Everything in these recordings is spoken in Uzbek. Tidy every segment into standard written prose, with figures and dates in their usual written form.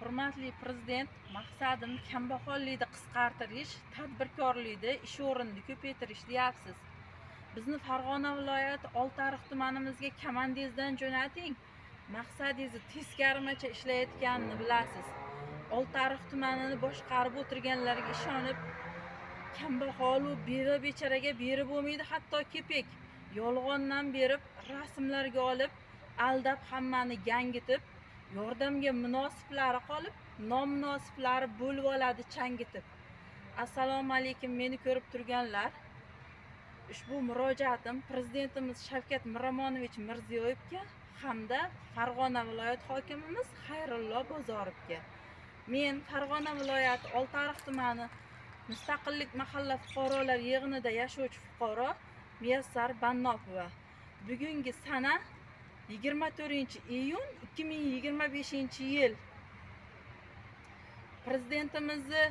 Hurmatli Prezident, maqsadim kambag'allikni qisqartirish, tadbirkorlikni, ish o'rinini ko'paytirish deyapsiz. Bizni Farg'ona viloyati Oltiariq tumanimizga komandangizdan jo'nating. Maqsadingizni teskarimacha ishlayotganini bilasiz. Oltiariq tumanini boshqarib o'tirganlarga ishonib, kambag'al va beva becharaga berib bo'lmaydi, hatto kepek yolg'ondan berib, rasmlarga olib, aldab hammani gangitib, yordamga munosiblari qolib, nomunosiblari bo'lib oladi changitib. Assalomu alaykum, meni ko'rib turganlar. Ushbu murojaatim Prezidentimiz Shavkat Miromonovich Mirziyoyevga hamda Farg'ona viloyat hokimimiz Xayrullo Bozorovga. Men Farg'ona viloyati Oltiariq tumani Mustaqillik mahalla fuqarolar yig'inida yashovchi fuqaro Muyassar Bannopova. Bugungi sana 24-iyun 2025-yil. Prezidentimizni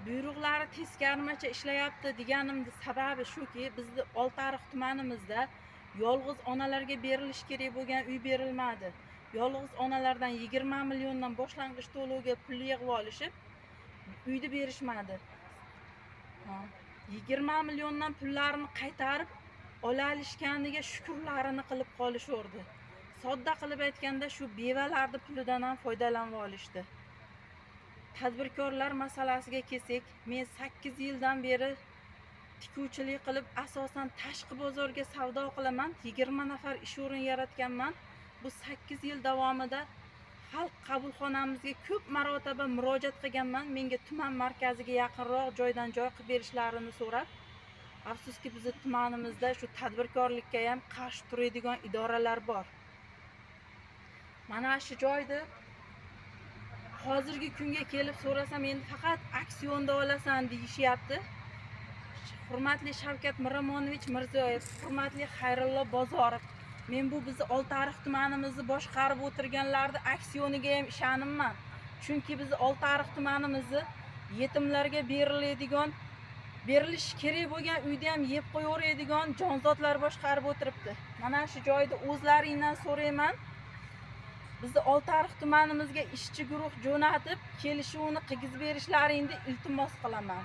buyruqlari teskarimacha ishlayapti deganimning sababi shuki, bizni Oltiariq tumanimizda yolg'iz onalarga berilish kerak bo'lgan uy berilmadi. Yolg'iz onalardan 20 milliondan boshlang'ich to'lovga pul yig'ib olishib, uyni berishmadi. 20 milliondan pullarini qaytarib olishganiga shukurlarini qilib qolishardi. Sodda qilib aytganda shu bevalarning pulidan ham foydalanib olishdi. Tadbirkorlar masalasiga kelsak, men 8 yildan beri tikuvchilik qilib, asosan tashqi bozorga savdo qilaman. 20 nafar ish o'rin yaratganman. Bu 8 yil davomida xalq qabulxonamizga ko'p marotaba murojaat qilganman. Menga tuman markaziga yaqinroq joydan joy qilib berishlarini so'rab, afsuski bizning tumanimizda shu tadbirkorlikka ham qarshi turadigan idoralar bor. Mana shu joyda hozirgi kunga kelib so'rasam, endi faqat aksionda olasan deyishyapti. Hurmatli Shavkat Miromonovich Mirziyoyev, hurmatli Xayrullo Bozorov, men bu bizni Oltiariq tumanimizni boshqarib o'tirganlarning aksioniga ham ishonimman. Chunki biz Oltiariq tumanimizni yetimlarga berilish kerak bo'lgan uyda ham yeb qo'yaveradigan jonzotlar boshqarib o'tiribdi. Mana shu joyda o'zlaringdan so'rayman. Bizni Oltiariq tumanimizga ishchi guruh jo'natib, kelishuvni qilgizib berishlaringni iltimos qilaman.